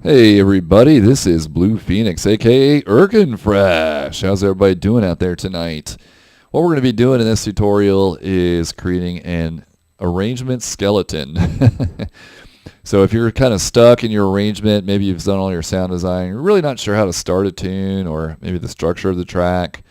Hey everybody, this is Blue Phoenix, aka Erkenfresh. How's everybody doing out there tonight? What we're going to be doing in this tutorial is creating an arrangement skeleton. So if you're kind of stuck in your arrangement, maybe you've done all your sound design, you're really not sure how to start a tune or maybe the structure of the track,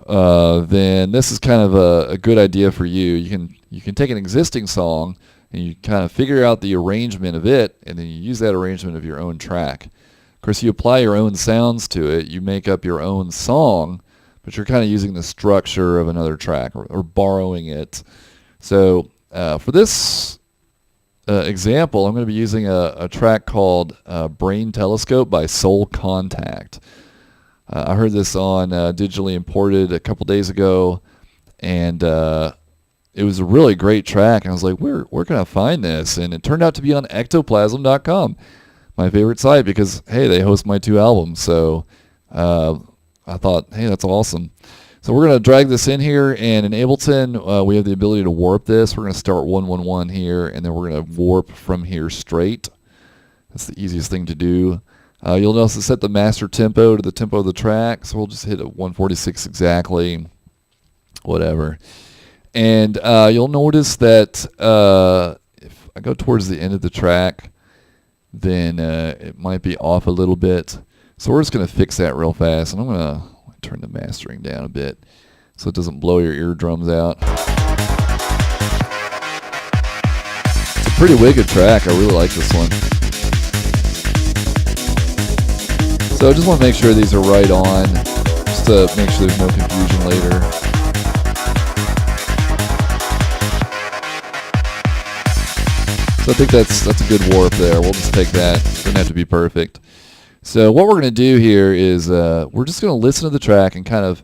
then this is kind of a good idea for you. You can take an existing song and you kind of figure out the arrangement of it, and then you use that arrangement of your own track. Of course, you apply your own sounds to it. You make up your own song, but you're kind of using the structure of another track or borrowing it. So for this example, I'm going to be using a track called Brain Telescope by Soul Contact. I heard this on Digitally Imported a couple days ago, and it was a really great track. And I was like, where can I find this? And it turned out to be on ectoplasm.com, my favorite site, because, hey, they host my 2 albums. So I thought, hey, that's awesome. So we're going to drag this in here, and in Ableton, we have the ability to warp this. We're going to start 111 here, and then we're going to warp from here straight. That's the easiest thing to do. You'll notice to set the master tempo to the tempo of the track, so we'll just hit a 146 exactly, whatever. And you'll notice that if I go towards the end of the track, then it might be off a little bit. So we're just going to fix that real fast, and I'm going to turn the mastering down a bit so it doesn't blow your eardrums out. It's a pretty wicked track. I really like this one. So I just want to make sure these are right on, just to make sure there's no confusion later. So I think that's a good warp there. We'll just take that. It doesn't have to be perfect. So what we're going to do here is we're just going to listen to the track and kind of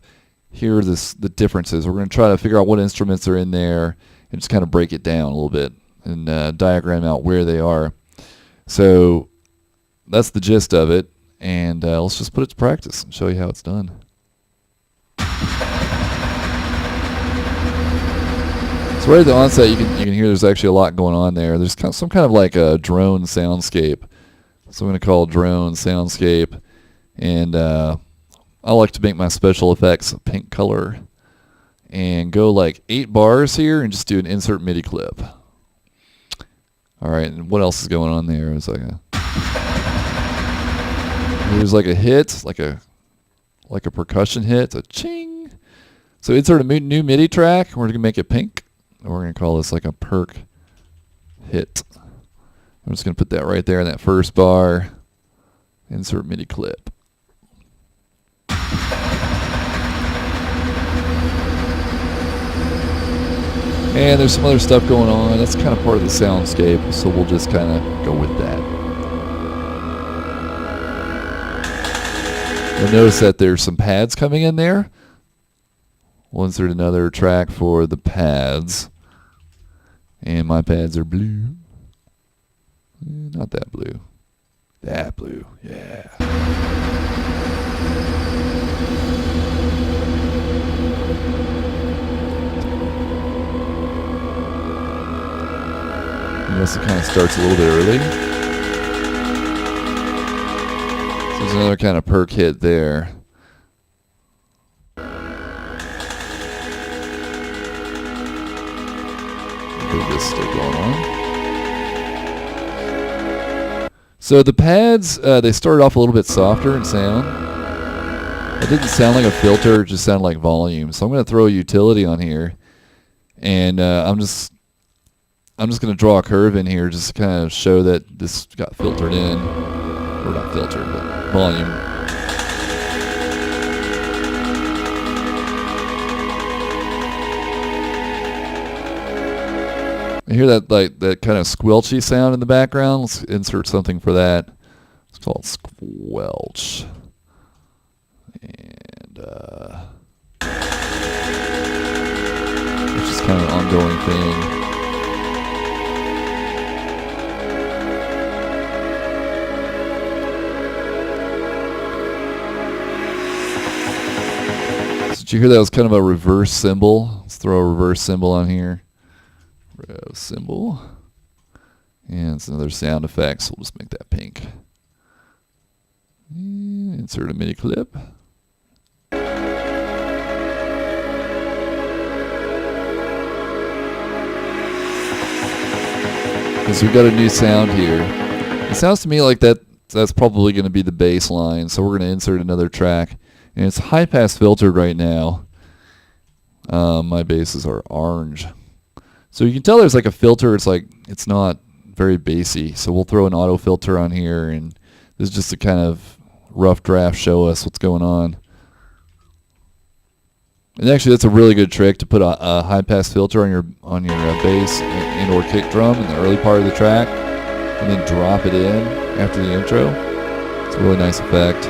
hear the differences. We're going to try to figure out what instruments are in there and just kind of break it down a little bit and diagram out where they are. So that's the gist of it. And let's just put it to practice and show you how it's done. So right at the onset, you can hear there's actually a lot going on there. There's some kind of like a drone soundscape. So I'm going to call drone soundscape. And I like to make my special effects a pink color. And go like 8 bars here and just do an insert MIDI clip. All right, and what else is going on there? It's like there's like a hit, like a percussion hit, a ching. So insert a new MIDI track. We're going to make it pink. And we're going to call this like a perk hit. I'm just going to put that right there in that first bar. Insert MIDI clip. And there's some other stuff going on. That's kind of part of the soundscape, so we'll just kind of go with that. You'll notice that there's some pads coming in there. We'll insert another track for the pads. And my pads are blue. Not that blue. That blue, yeah. Notice it kind of starts a little bit early. So there's another kind of perk hit there. This still going on. So the pads, they started off a little bit softer in sound. It didn't sound like a filter, it just sounded like volume. So I'm going to throw a utility on here, and I'm just going to draw a curve in here just to kind of show that this got filtered in, or not filtered, but volume. I hear that that kind of squelchy sound in the background. Let's insert something for that. It's called squelch. And it's just kind of an ongoing thing. So did you hear that was kind of a reverse cymbal? Let's throw a reverse cymbal on here. Rev cymbal. And it's another sound effect, so we'll just make that pink. And insert a MIDI clip. Because we've got a new sound here. It sounds to me like that's probably going to be the bass line. So we're going to insert another track. And it's high pass filtered right now. My basses are orange. So you can tell there's like a filter. It's not very bassy. So we'll throw an auto filter on here, and this is just to kind of rough draft show us what's going on. And actually, that's a really good trick to put a high pass filter on your bass and or kick drum in the early part of the track, and then drop it in after the intro. It's a really nice effect.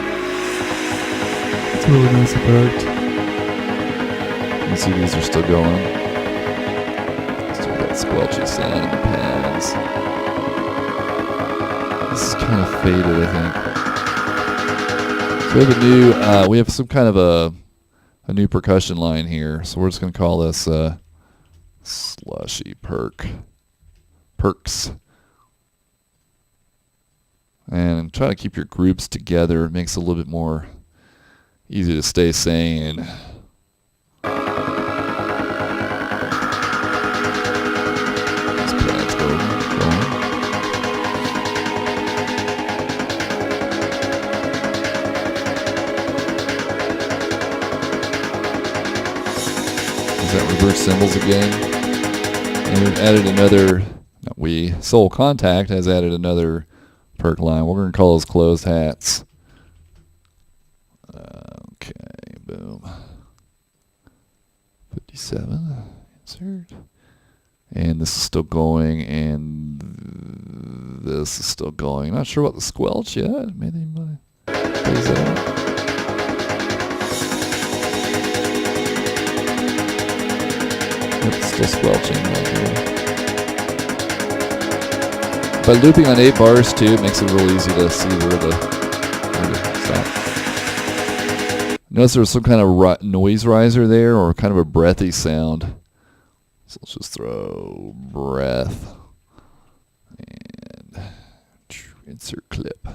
You see these are still going. Still got squelchy sound in the pads. This is kind of faded, I think. So we have some kind of a new percussion line here. So we're just going to call this Slushy Perks. And try to keep your groups together. It makes it a little bit more easy to stay sane. Reverse cymbals again, and we've added another. Soul Contact has added another perk line. We're going to call those closed hats. Okay, boom. 57. Insert. And this is still going, and this is still going. Not sure what the squelch yet. Maybe phase it out. It's still squelching right here. By looping on 8 bars too, it makes it real easy to see where to stop. Notice there's some kind of noise riser there, or kind of a breathy sound. So let's just throw breath and insert clip.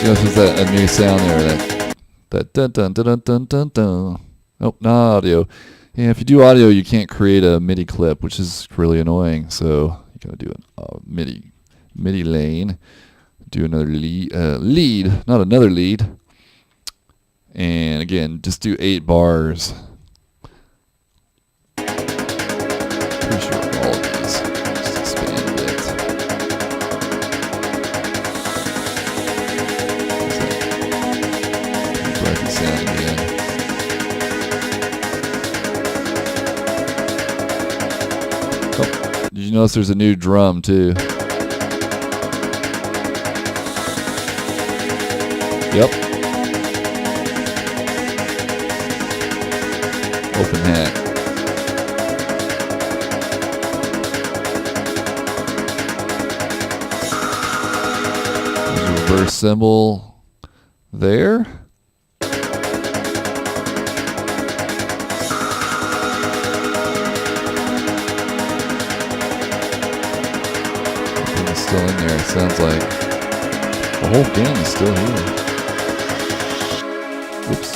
So there's a new sound there, that dun dun dun dun dun dun dun. Nope, not audio. Yeah, if you do audio, you can't create a MIDI clip, which is really annoying. So you gotta do a MIDI lane. Do another lead, not another lead. And again, just do 8 bars. Pretty sure all of these. Just expand a bit. Breathy sound again. Oh, did you notice there's a new drum too? Yep. Open hat. There's a reverse cymbal there. Everything's still in there. It sounds like the whole game is still here. Oops.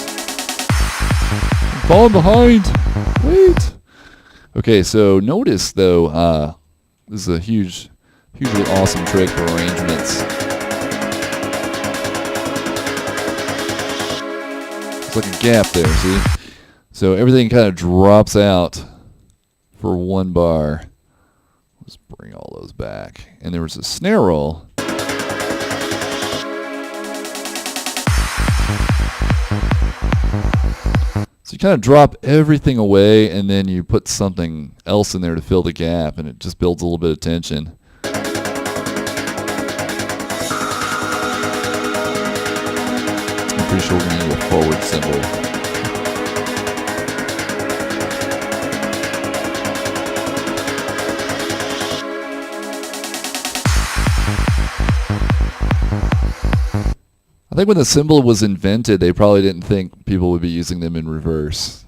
I'm falling behind. Wait. Okay, so notice though, this is a hugely awesome trick for arrangements. It's like a gap there, see? So everything kind of drops out for 1 bar. Let's bring all those back. And there was a snare roll. So you kind of drop everything away, and then you put something else in there to fill the gap, and it just builds a little bit of tension. I'm pretty sure we're going to need a forward cymbal. I think when the cymbal was invented, they probably didn't think people would be using them in reverse.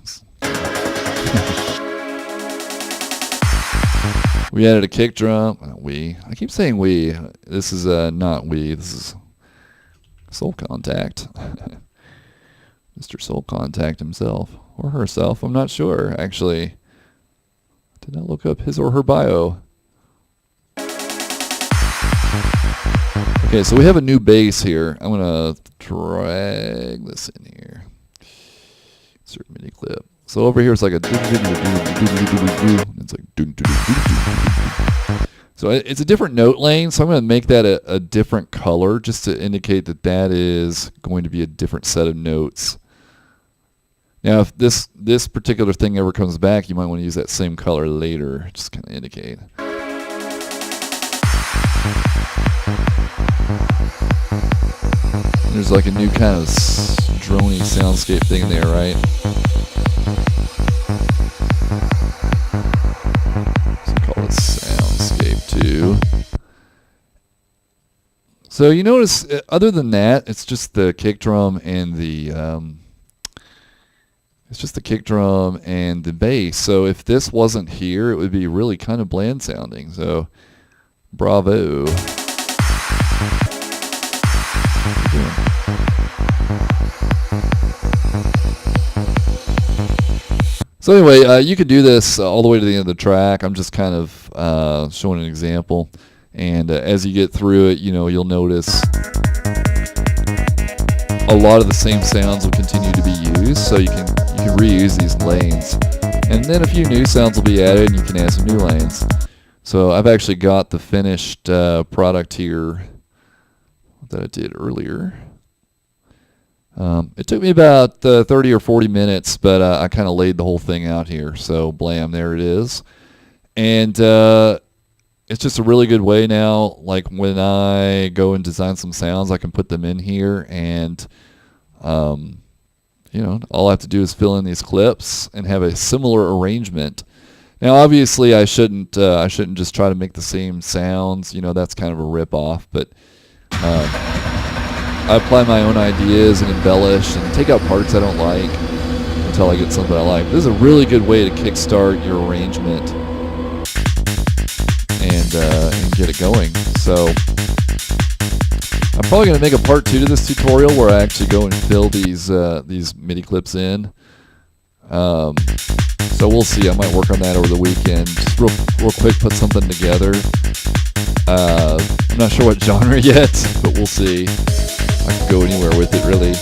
We added a kick drum. I keep saying we. This is not we. This is Soul Contact. Mr. Soul Contact himself. Or herself. I'm not sure, actually. Did not look up his or her bio. Okay, so we have a new bass here. I'm going to drag this in here. Insert MIDI clip. So over here it's like a it's like so it's a different note lane, so I'm going to make that a different color just to indicate that that is going to be a different set of notes. Now if this particular thing ever comes back, you might want to use that same color later, just kind of indicate. There's like a new kind of drony soundscape thing in there, right? Soundscape too. So you notice, other than that, it's just the kick drum and the bass. So if this wasn't here, it would be really kind of bland sounding. So bravo. So anyway, you could do this all the way to the end of the track. I'm just kind of showing an example, and as you get through it, you'll notice a lot of the same sounds will continue to be used. So you can reuse these lanes, and then a few new sounds will be added, and you can add some new lanes. So I've actually got the finished product here that I did earlier. It took me about 30 or 40 minutes, but I kind of laid the whole thing out here. So blam, there it is. And it's just a really good way now, like when I go and design some sounds, I can put them in here, and all I have to do is fill in these clips and have a similar arrangement. Now obviously I shouldn't just try to make the same sounds, that's kind of a rip-off, but I apply my own ideas and embellish and take out parts I don't like until I get something I like. This is a really good way to kickstart your arrangement and get it going. So I'm probably going to make a part 2 to this tutorial where I actually go and fill these MIDI clips in. So we'll see. I might work on that over the weekend. Just real quick, put something together. I'm not sure what genre yet, but we'll see. I could go anywhere with it, really.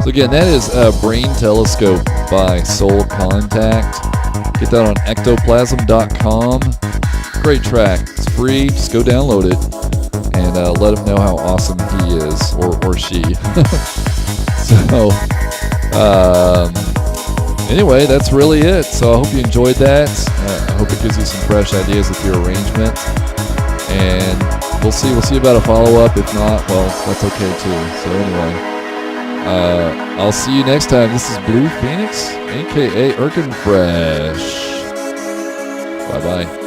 So again, that is Brain Telescope by Soul Contact. Get that on ectoplasm.com. Great track. It's free. Just go download it and let him know how awesome he is, or she. So anyway, that's really it. So I hope you enjoyed that. I hope it gives you some fresh ideas with your arrangement. And we'll see about a follow-up. If not, well, that's okay too. So anyway, I'll see you next time. This is Blue Phoenix, aka Erkin Fresh. Bye-bye.